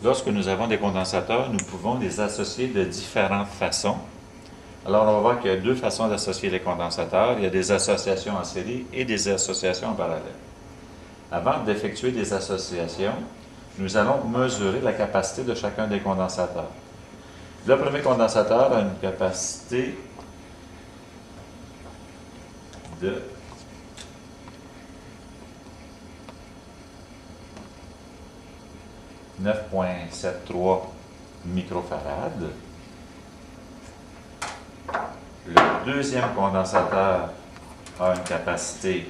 Lorsque nous avons des condensateurs, nous pouvons les associer de différentes façons. Alors, on va voir qu'il y a deux façons d'associer les condensateurs. Il y a des associations en série et des associations en parallèle. Avant d'effectuer des associations, nous allons mesurer la capacité de chacun des condensateurs. Le premier condensateur a une capacité de 9,73 microfarad. Le deuxième condensateur a une capacité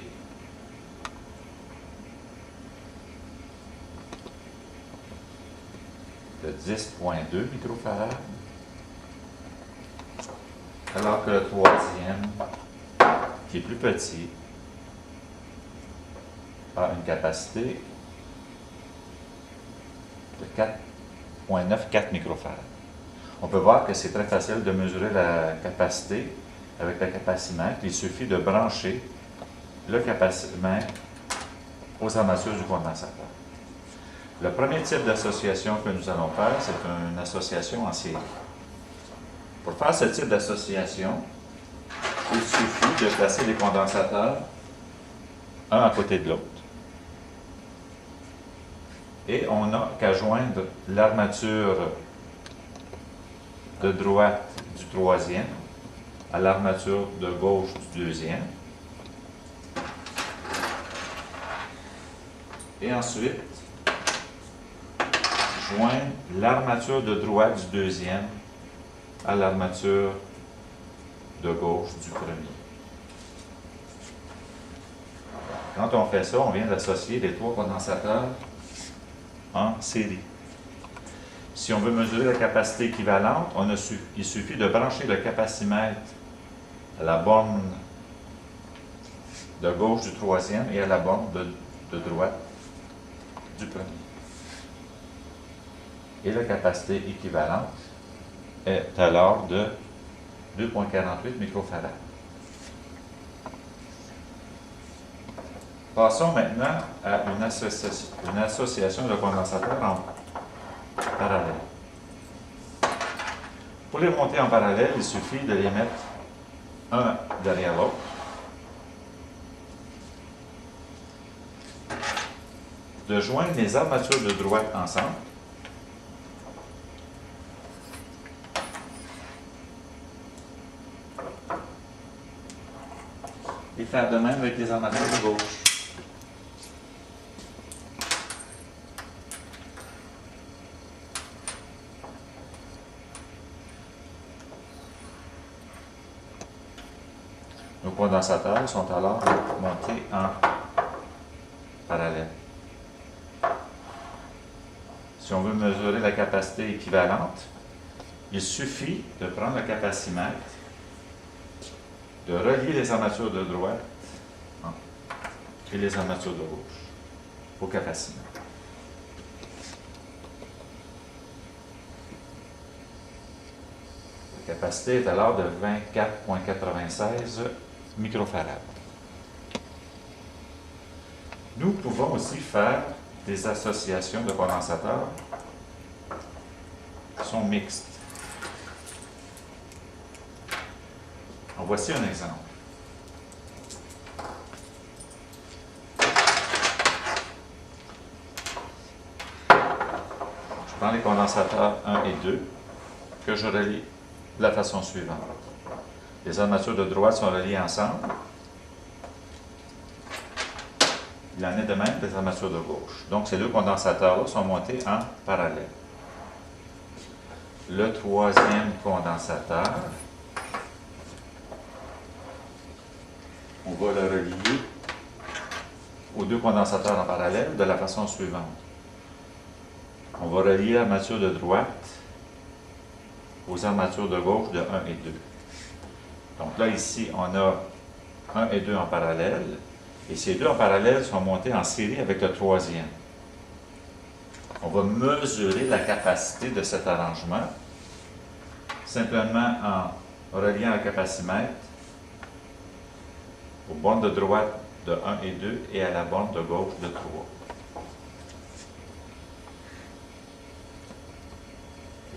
de 10,2 microfarad, alors que le troisième, qui est plus petit, a une capacité de 4,94 microfarad. On peut voir que c'est très facile de mesurer la capacité avec le capacimètre. Il suffit de brancher le capacimètre aux armatures du condensateur. Le premier type d'association que nous allons faire, c'est une association en série. Pour faire ce type d'association, il suffit de placer les condensateurs un à côté de l'autre. Et on n'a qu'à joindre l'armature de droite du troisième à l'armature de gauche du deuxième. Et ensuite, joindre l'armature de droite du deuxième à l'armature de gauche du premier. Quand on fait ça, on vient d'associer les trois condensateurs en série. Si on veut mesurer la capacité équivalente, il suffit de brancher le capacimètre à la borne de gauche du troisième et à la borne de droite du premier. Et la capacité équivalente est alors de 2,48 microfarad. Passons maintenant à une association de condensateurs en parallèle. Pour les monter en parallèle, il suffit de les mettre un derrière l'autre. De joindre les armatures de droite ensemble. Et faire de même avec les armatures de gauche. Nos condensateurs sont alors montés en parallèle. Si on veut mesurer la capacité équivalente, il suffit de prendre le capacimètre, de relier les armatures de droite et les armatures de gauche au capacimètre. La capacité est alors de 24,96 microfarad. Nous pouvons aussi faire des associations de condensateurs qui sont mixtes. En voici un exemple. Je prends les condensateurs 1 et 2 que je relie de la façon suivante. Les armatures de droite sont reliées ensemble. Il en est de même des armatures de gauche. Donc, ces deux condensateurs-là sont montés en parallèle. Le troisième condensateur, on va le relier aux deux condensateurs en parallèle de la façon suivante. On va relier l'armature de droite aux armatures de gauche de 1 et 2. Donc là, ici, on a 1 et 2 en parallèle, et ces deux en parallèle sont montés en série avec le troisième. On va mesurer la capacité de cet arrangement simplement en reliant le capacimètre aux bornes de droite de 1 et 2 et à la borne de gauche de 3.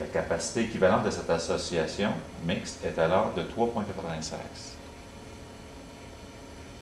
La capacité équivalente de cette association mixte est alors de 3,96.